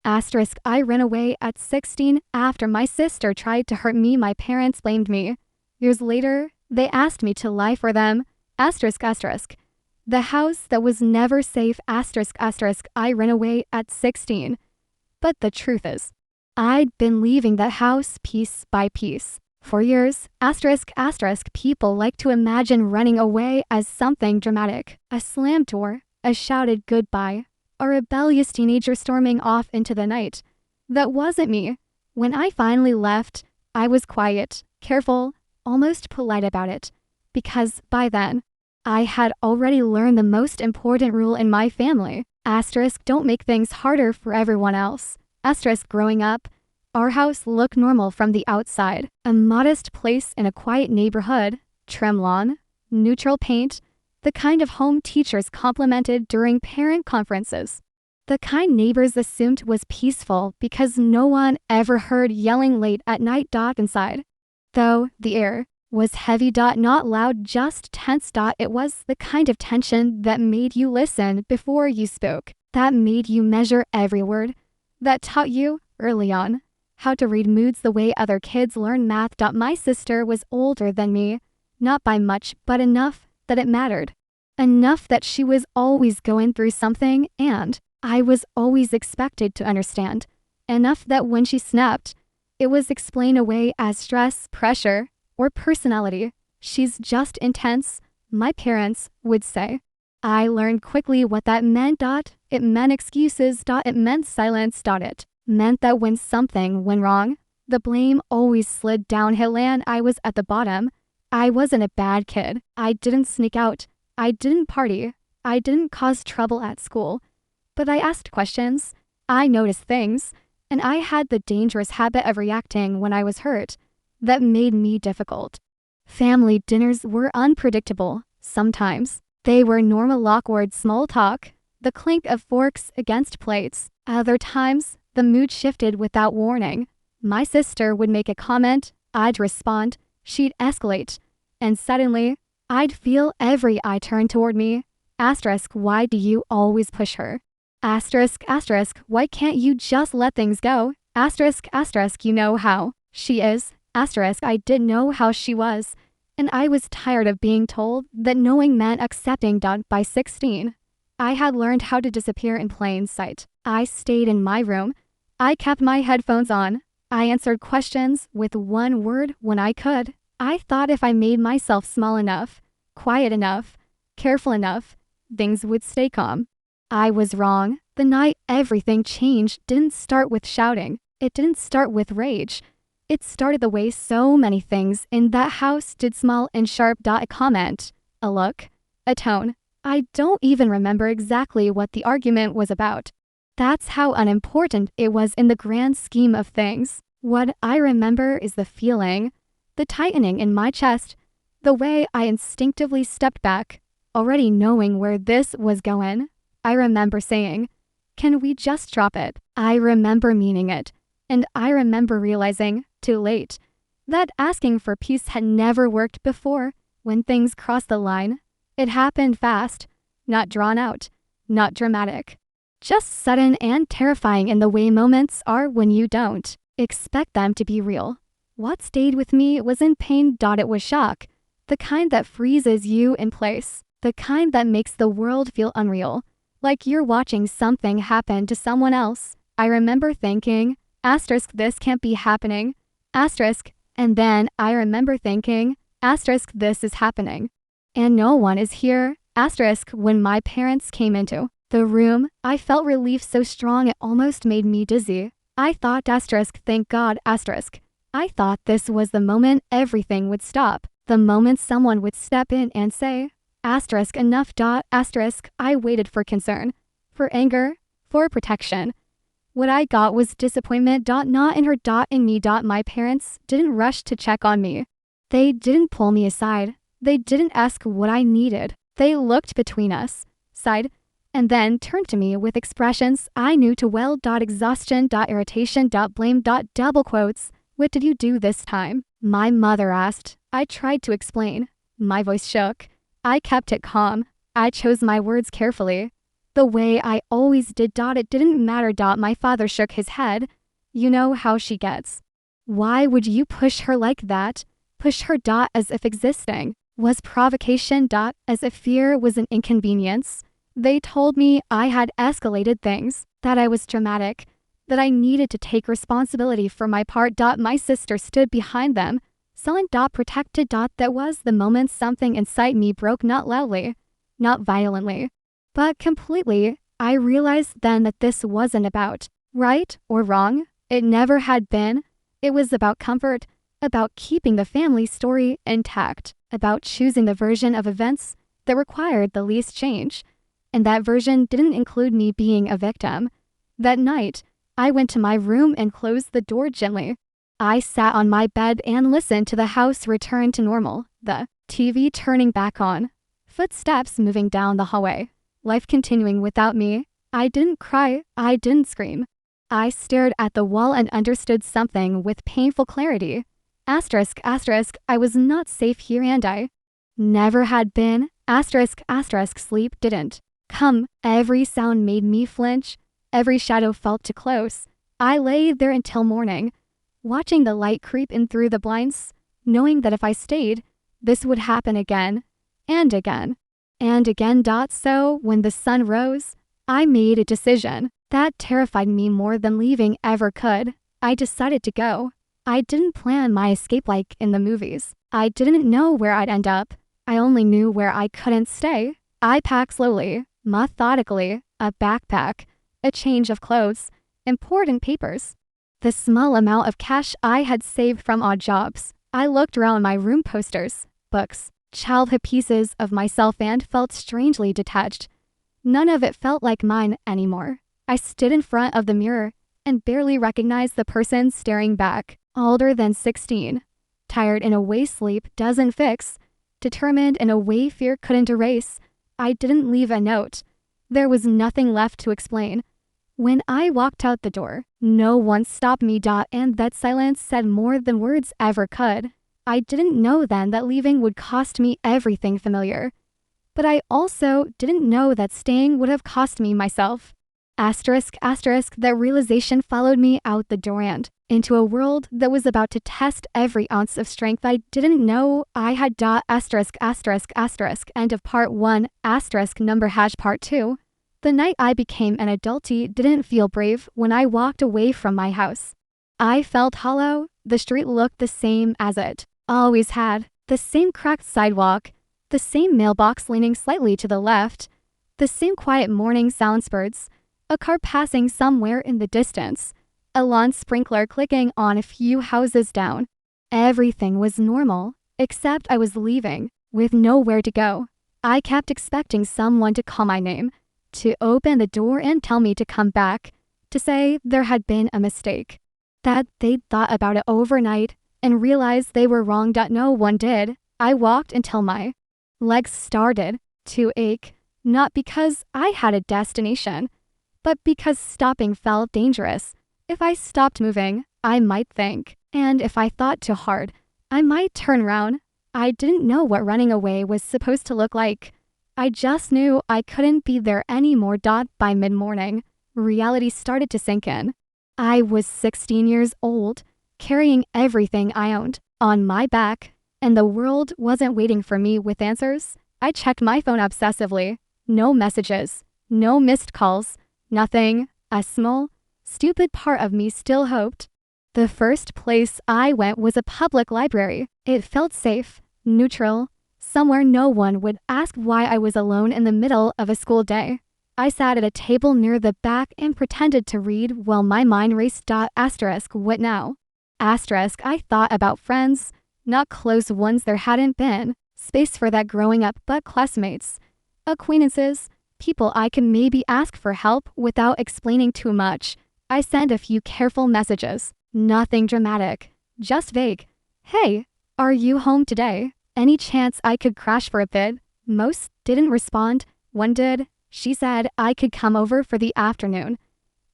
Asterisk, I ran away at 16 after my sister tried to hurt me. My parents blamed me. Years later, they asked me to lie for them. Asterisk, asterisk. The house that was never safe. Asterisk, asterisk. I ran away at 16. But the truth is, I'd been leaving that house piece by piece. For years, asterisk, asterisk, people like to imagine running away as something dramatic. A slammed door, a shouted goodbye, a rebellious teenager storming off into the night. That wasn't me. When I finally left, I was quiet, careful, almost polite about it. Because by then, I had already learned the most important rule in my family. Asterisk, don't make things harder for everyone else. Asterisk, growing up, our house looked normal from the outside. A modest place in a quiet neighborhood, trim lawn, neutral paint, the kind of home teachers complimented during parent conferences. The kind neighbors assumed was peaceful because no one ever heard yelling late at night. Inside, though, the air was heavy. Not loud, just tense. It was the kind of tension that made you listen before you spoke, that made you measure every word, that taught you, early on, how to read moods the way other kids learn math. My sister was older than me, not by much, but enough that it mattered. Enough that she was always going through something and I was always expected to understand. Enough that when she snapped, it was explained away as stress, pressure, or personality. She's just intense, my parents would say. I learned quickly what that meant. It meant excuses. It meant silence. It meant that when something went wrong, the blame always slid downhill and I was at the bottom. I wasn't a bad kid. I didn't sneak out. I didn't party. I didn't cause trouble at school. But I asked questions. I noticed things. And I had the dangerous habit of reacting when I was hurt. That made me difficult. Family dinners were unpredictable. Sometimes they were normal, awkward small talk, the clink of forks against plates. Other times, the mood shifted without warning. My sister would make a comment, I'd respond, she'd escalate, and suddenly, I'd feel every eye turn toward me. Asterisk, why do you always push her? Asterisk, asterisk, why can't you just let things go? Asterisk, asterisk, you know how she is. Asterisk, I didn't know how she was, and I was tired of being told that knowing meant accepting. By 16, I had learned how to disappear in plain sight. I stayed in my room. I kept my headphones on. I answered questions with one word when I could. I thought if I made myself small enough, quiet enough, careful enough, things would stay calm. I was wrong. The night everything changed didn't start with shouting. It didn't start with rage. It started the way so many things in that house did. Small and sharp. A comment, a look, a tone. I don't even remember exactly what the argument was about. That's how unimportant it was in the grand scheme of things. What I remember is the feeling, the tightening in my chest, the way I instinctively stepped back, already knowing where this was going. I remember saying, "Can we just drop it?" I remember meaning it, and I remember realizing, too late, that asking for peace had never worked before. When things crossed the line, it happened fast, not drawn out, not dramatic. Just sudden and terrifying in the way moments are when you don't expect them to be real. What stayed with me wasn't pain. It was shock, the kind that freezes you in place, the kind that makes the world feel unreal, like you're watching something happen to someone else. I remember thinking, asterisk, this can't be happening, asterisk, and then I remember thinking, asterisk, this is happening. And no one is here, asterisk. When my parents came into the room, I felt relief so strong it almost made me dizzy. I thought, asterisk, thank God, asterisk. I thought this was the moment everything would stop, the moment someone would step in and say, asterisk, enough. Asterisk, I waited for concern, for anger, for protection. What I got was disappointment. Not in her. In me. My parents didn't rush to check on me. They didn't pull me aside. They didn't ask what I needed. They looked between us, sighed, and then turned to me with expressions I knew too well. Exhaustion. Irritation. Blame. Double quotes. What did you do this time? My mother asked. I tried to explain. My voice shook. I kept it calm. I chose my words carefully. The way I always did. It didn't matter. My father shook his head. You know how she gets. Why would you push her like that? Push her. As if existing was provocation. As if fear was an inconvenience. They told me I had escalated things, that I was dramatic, that I needed to take responsibility for my part. My sister stood behind them, silent. Protected. That was the moment something inside me broke, not loudly, not violently, but completely. I realized then that this wasn't about right or wrong. It never had been. It was about comfort, about keeping the family story intact, about choosing the version of events that required the least change. And that version didn't include me being a victim. That night, I went to my room and closed the door gently. I sat on my bed and listened to the house return to normal, the TV turning back on, footsteps moving down the hallway, life continuing without me. I didn't cry, I didn't scream. I stared at the wall and understood something with painful clarity. Asterisk, I was not safe here and I never had been. Asterisk, sleep didn't come. Every sound made me flinch. Every shadow felt too close. I lay there until morning, watching the light creep in through the blinds, knowing that if I stayed, this would happen again, and again, and again. So when the sun rose, I made a decision that terrified me more than leaving ever could. I decided to go. I didn't plan my escape like in the movies. I didn't know where I'd end up. I only knew where I couldn't stay. I packed slowly, methodically, a backpack, a change of clothes, important papers, the small amount of cash I had saved from odd jobs. I looked around my room, posters, books, childhood pieces of myself, and felt strangely detached. None of it felt like mine anymore. I stood in front of the mirror and barely recognized the person staring back, older than 16, tired in a way sleep doesn't fix, determined in a way fear couldn't erase. I didn't leave a note. There was nothing left to explain. When I walked out the door, no one stopped me. And that silence said more than words ever could. I didn't know then that leaving would cost me everything familiar. But I also didn't know that staying would have cost me myself. Asterisk, that realization followed me out the door and into a world that was about to test every ounce of strength I didn't know I had. Asterisk, end of part 1, asterisk number hash part 2. The night I became an adulty didn't feel brave when I walked away from my house. I felt hollow. The street looked the same as it always had. The same cracked sidewalk, the same mailbox leaning slightly to the left, the same quiet morning sounds, birds, a car passing somewhere in the distance, a lawn sprinkler clicking on a few houses down. Everything was normal, except I was leaving, with nowhere to go. I kept expecting someone to call my name, to open the door and tell me to come back, to say there had been a mistake, that they'd thought about it overnight and realized they were wrong. No one did. I walked until my legs started to ache, not because I had a destination, but because stopping felt dangerous. If I stopped moving, I might think, and if I thought too hard, I might turn around. I didn't know what running away was supposed to look like. I just knew I couldn't be there anymore. By mid-morning, reality started to sink in. I was 16 years old, carrying everything I owned on my back, and the world wasn't waiting for me with answers. I checked my phone obsessively. No messages, no missed calls, nothing. A small, stupid part of me still hoped. The first place I went was a public library. It felt safe, neutral, somewhere no one would ask why I was alone in the middle of a school day. I sat at a table near the back and pretended to read while my mind raced. Asterisk, what now? Asterisk, I thought about friends, not close ones there hadn't been space for that growing up, but classmates, acquaintances, people I could maybe ask for help without explaining too much. I sent a few careful messages, nothing dramatic, just vague. Hey, are you home today? Any chance I could crash for a bit? Most didn't respond. One did. She said I could come over for the afternoon,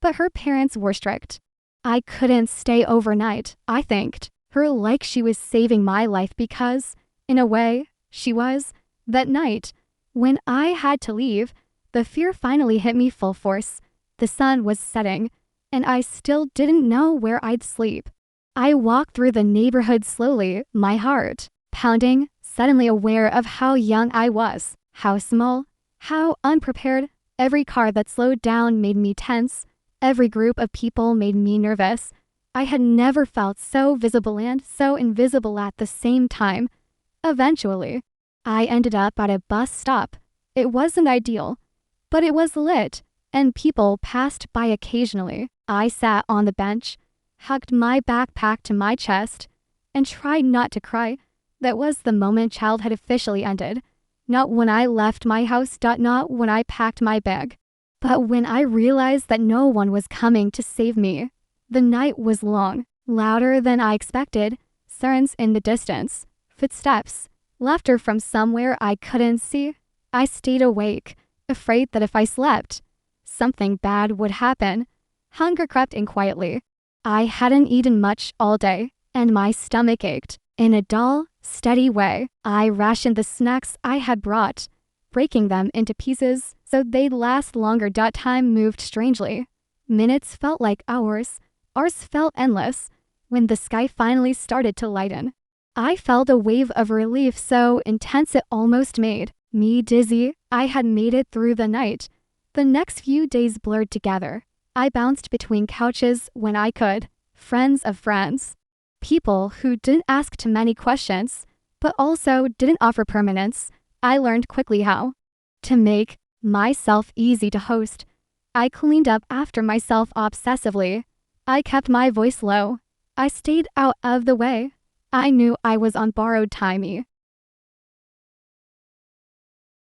but her parents were strict. I couldn't stay overnight. I thanked her like she was saving my life because, in a way, she was. That night, when I had to leave, The fear finally hit me full force. The sun was setting, and I still didn't know where I'd sleep. I walked through the neighborhood slowly, my heart pounding, suddenly aware of how young I was, how small, how unprepared. Every car that slowed down made me tense. Every group of people made me nervous. I had never felt so visible and so invisible at the same time. Eventually, I ended up at a bus stop. It wasn't ideal, but it was lit, and people passed by occasionally. I sat on the bench, hugged my backpack to my chest, and tried not to cry. That was the moment childhood officially ended. Not when I left my house, not when I packed my bag, but when I realized that no one was coming to save me. The night was long, louder than I expected, sirens in the distance, footsteps, laughter from somewhere I couldn't see. I stayed awake, afraid that if I slept, something bad would happen. Hunger crept in quietly. I hadn't eaten much all day, and my stomach ached. In a dull, steady way, I rationed the snacks I had brought, breaking them into pieces so they'd last longer. Time moved strangely. Minutes felt like hours. Hours felt endless. When the sky finally started to lighten, I felt a wave of relief so intense it almost made me dizzy. I had made it through the night. The next few days blurred together. I bounced between couches when I could, friends of friends, people who didn't ask too many questions, but also didn't offer permanence. I learned quickly how to make myself easy to host. I cleaned up after myself obsessively. I kept my voice low. I stayed out of the way. I knew I was on borrowed time.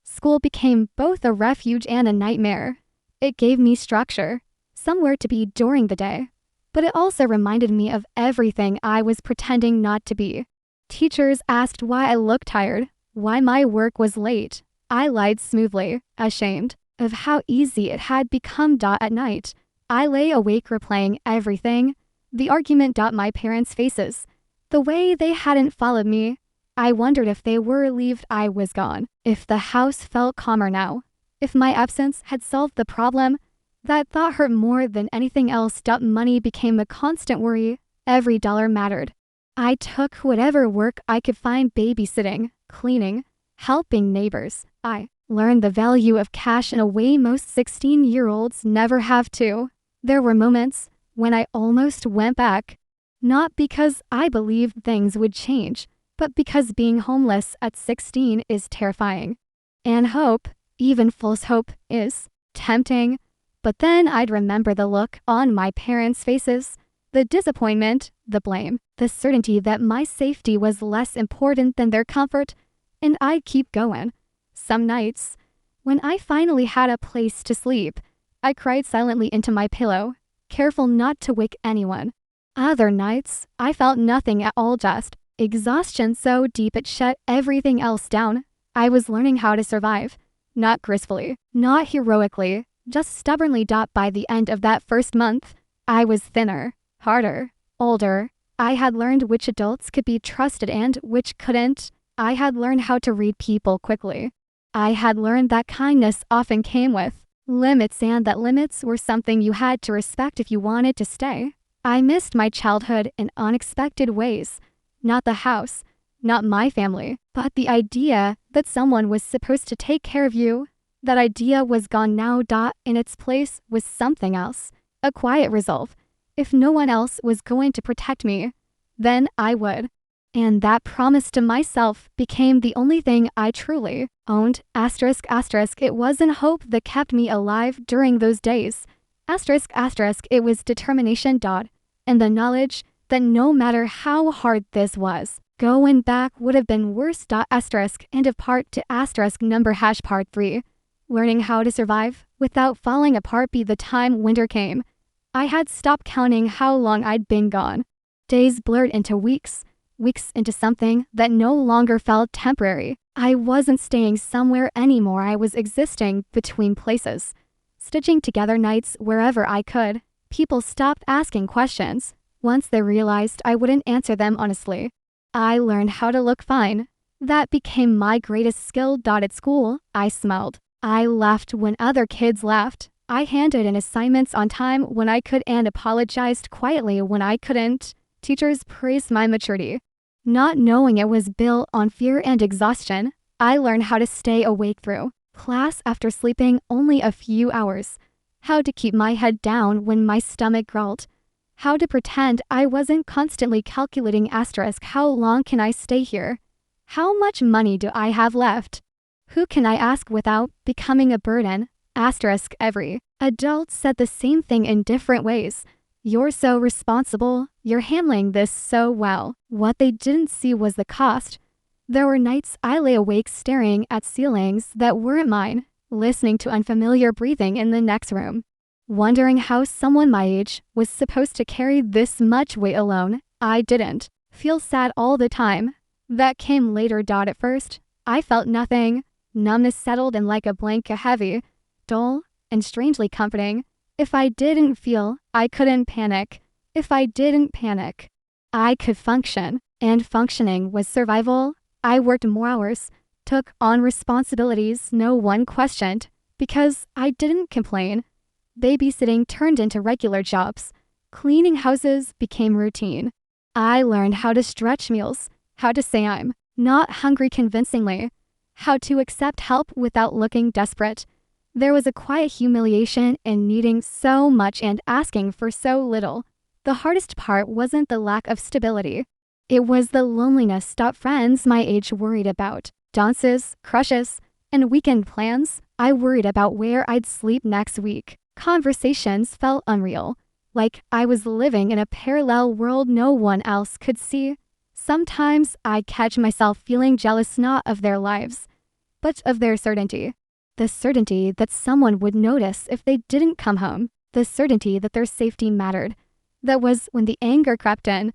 School became both a refuge and a nightmare. It gave me structure, somewhere to be during the day, but it also reminded me of everything I was pretending not to be. Teachers asked why I looked tired, why my work was late. I lied smoothly, ashamed of how easy it had become. At night, I lay awake replaying everything. The argument. My parents' faces, the way they hadn't followed me. I wondered if they were relieved I was gone, if the house felt calmer now, if my absence had solved the problem. That thought hurt more than anything else. Money became a constant worry. Every dollar mattered. I took whatever work I could find, babysitting, cleaning, helping neighbors. I learned the value of cash in a way most 16-year-olds never have to. There were moments when I almost went back, not because I believed things would change, but because being homeless at 16 is terrifying. And hope, even false hope, is tempting. But then I'd remember the look on my parents' faces, the disappointment, the blame, the certainty that my safety was less important than their comfort, and I'd keep going. Some nights, when I finally had a place to sleep, I cried silently into my pillow, careful not to wake anyone. Other nights, I felt nothing at all, just exhaustion so deep it shut everything else down. I was learning how to survive, not gracefully, not heroically, just stubbornly. By the end of that first month, I was thinner, harder, older. I had learned which adults could be trusted and which couldn't. I had learned how to read people quickly. I had learned that kindness often came with limits, and that limits were something you had to respect if you wanted to stay. I missed my childhood in unexpected ways. Not the house, not my family, but the idea that someone was supposed to take care of you. That idea was gone now. In its place was something else, a quiet resolve. If no one else was going to protect me, then I would. And that promise to myself became the only thing I truly owned. ****. It wasn't hope that kept me alive during those days. ****. It was determination. And the knowledge that no matter how hard this was, going back would have been worse. End of part 2 ## part 3. Learning how to survive without falling apart. By the time winter came, I had stopped counting how long I'd been gone. Days blurred into weeks, weeks into something that no longer felt temporary. I wasn't staying somewhere anymore. I was existing between places, stitching together nights wherever I could. People stopped asking questions once they realized I wouldn't answer them honestly. I learned how to look fine. That became my greatest skill. At school, I smelled I laughed when other kids laughed. I handed in assignments on time when I could and apologized quietly when I couldn't. Teachers praised my maturity. Not knowing it was built on fear and exhaustion, I learned how to stay awake through class after sleeping only a few hours. How to keep my head down when my stomach growled. How to pretend I wasn't constantly calculating asterisk how long can I stay here? How much money do I have left? Who can I ask without becoming a burden? Asterisk every adult said the same thing in different ways. You're so responsible, you're handling this so well. What they didn't see was the cost. There were nights I lay awake staring at ceilings that weren't mine, listening to unfamiliar breathing in the next room. Wondering how someone my age was supposed to carry this much weight alone. I didn't feel sad all the time. That came later. At first, I felt nothing. Numbness settled in like a blanket, heavy, dull, and strangely comforting. If I didn't feel, I couldn't panic. If I didn't panic, I could function. And functioning was survival. I worked more hours, took on responsibilities no one questioned, because I didn't complain. Babysitting turned into regular jobs. Cleaning houses became routine. I learned how to stretch meals, how to say I'm not hungry convincingly, how to accept help without looking desperate. There was a quiet humiliation in needing so much and asking for so little. The hardest part wasn't the lack of stability. It was the loneliness that friends my age worried about. Dances, crushes, and weekend plans. I worried about where I'd sleep next week. Conversations felt unreal, like I was living in a parallel world no one else could see. Sometimes I'd catch myself feeling jealous not of their lives, but of their certainty. The certainty that someone would notice if they didn't come home. The certainty that their safety mattered. That was when the anger crept in.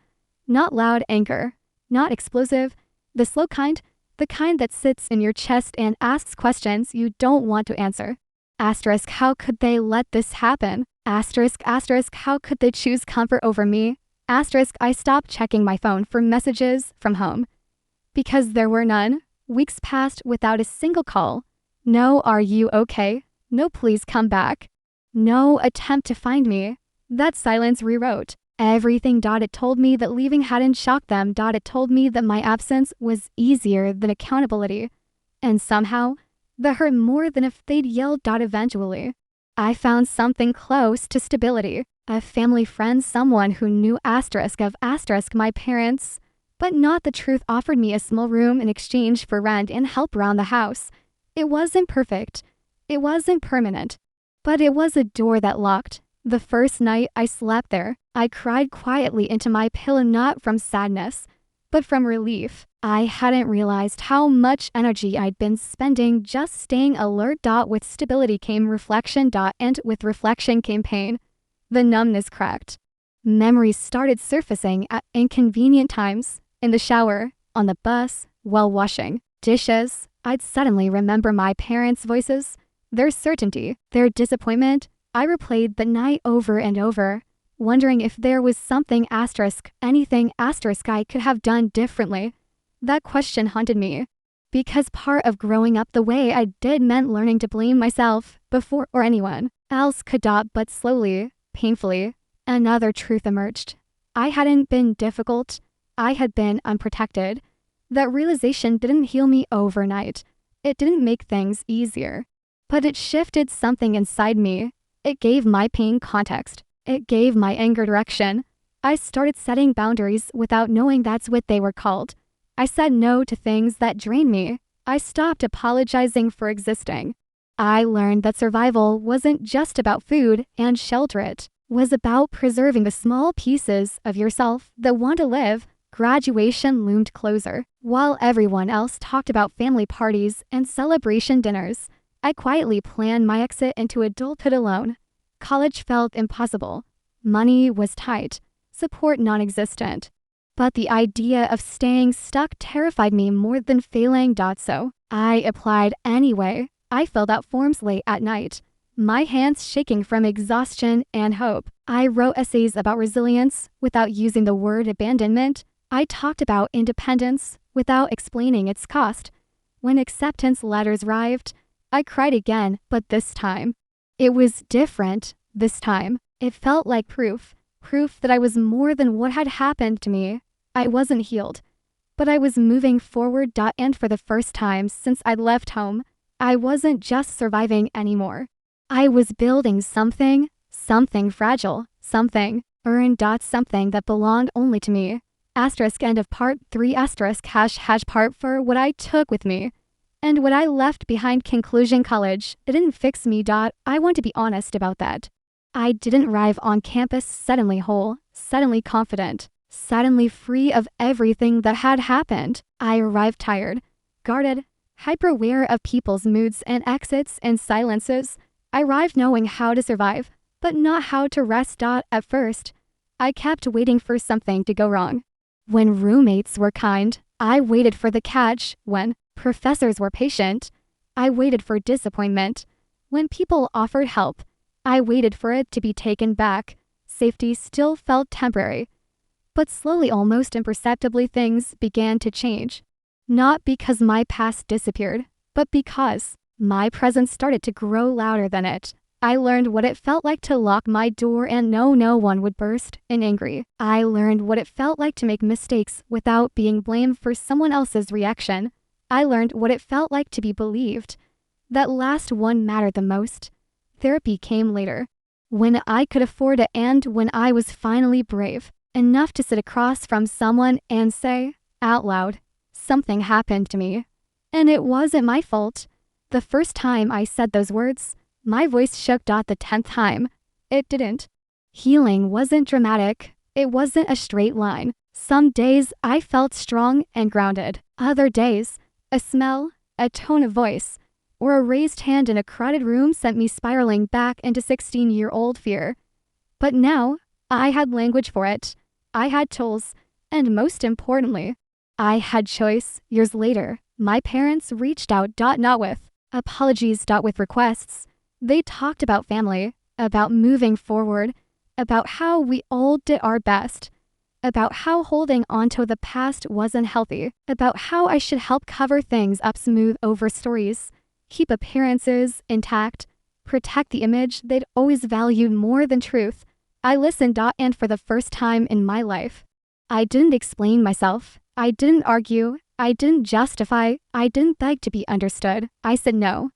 Not loud anger, not explosive, the slow kind, the kind that sits in your chest and asks questions you don't want to answer. Asterisk, how could they let this happen? Asterisk, how could they choose comfort over me? Asterisk, I stopped checking my phone for messages from home. Because there were none. Weeks passed without a single call. No, are you okay? No, please come back. No attempt to find me. That silence rewrote everything. It told me that leaving hadn't shocked them. It told me that my absence was easier than accountability. And somehow, that hurt more than if they'd yelled. Eventually, I found something close to stability. A family friend, someone who knew asterisk of asterisk my parents, but not the truth, offered me a small room in exchange for rent and help around the house. It wasn't perfect. It wasn't permanent. But it was a door that locked. The first night I slept there, I cried quietly into my pillow, not from sadness, but from relief. I hadn't realized how much energy I'd been spending just staying alert. With stability came reflection. And with reflection came pain. The numbness cracked. Memories started surfacing at inconvenient times. In the shower, on the bus, while washing dishes. I'd suddenly remember my parents' voices, their certainty, their disappointment. I replayed the night over and over, wondering if there was something asterisk, anything asterisk I could have done differently. That question haunted me, because part of growing up the way I did meant learning to blame myself before or anyone else could. But slowly, painfully, another truth emerged. I hadn't been difficult. I had been unprotected. That realization didn't heal me overnight. It didn't make things easier. But it shifted something inside me. It gave my pain context. It gave my anger direction. I started setting boundaries without knowing that's what they were called. I said no to things that drained me. I stopped apologizing for existing. I learned that survival wasn't just about food and shelter. It was about preserving the small pieces of yourself that want to live. Graduation loomed closer. While everyone else talked about family parties and celebration dinners, I quietly planned my exit into adulthood alone. College felt impossible. Money was tight. Support non-existent. But the idea of staying stuck terrified me more than failing. So I applied anyway. I filled out forms late at night, my hands shaking from exhaustion and hope. I wrote essays about resilience without using the word abandonment. I talked about independence without explaining its cost. When acceptance letters arrived, I cried again, but this time. It was different this time. It felt like proof that I was more than what had happened to me. I wasn't healed, but I was moving forward. And for the first time since I'd left home, I wasn't just surviving anymore. I was building something fragile, something earned. Something that belonged only to me. Asterisk end of part 3 asterisk # part for what I took with me and what I left behind. Conclusion: college didn't fix me. I want to be honest about that. I didn't arrive on campus suddenly whole, suddenly confident, suddenly free of everything that had happened. I arrived tired, guarded, hyper-aware of people's moods and exits and silences. I arrived knowing how to survive, but not how to rest. At first, I kept waiting for something to go wrong. When roommates were kind, I waited for the catch. When professors were patient, I waited for disappointment. When people offered help, I waited for it to be taken back. Safety still felt temporary. But slowly, almost imperceptibly, things began to change. Not because my past disappeared, but because my presence started to grow louder than it. I learned what it felt like to lock my door and know no one would burst in angry. I learned what it felt like to make mistakes without being blamed for someone else's reaction. I learned what it felt like to be believed. That last one mattered the most. Therapy came later, when I could afford it and when I was finally brave enough to sit across from someone and say, out loud, something happened to me. And it wasn't my fault. The first time I said those words, my voice shook. The 10th time, it didn't. Healing wasn't dramatic. It wasn't a straight line. Some days I felt strong and grounded. Other days, a smell, a tone of voice, or a raised hand in a crowded room sent me spiraling back into 16-year-old fear. But now, I had language for it. I had tools, and most importantly, I had choice. Years later, my parents reached out. Not with apologies. With requests. They talked about family, about moving forward, about how we all did our best, about how holding onto the past wasn't healthy, about how I should help cover things up, smooth over stories, keep appearances intact, protect the image they'd always valued more than truth. I listened. And for the first time in my life, I didn't explain myself. I didn't argue. I didn't justify. I didn't beg to be understood. I said no.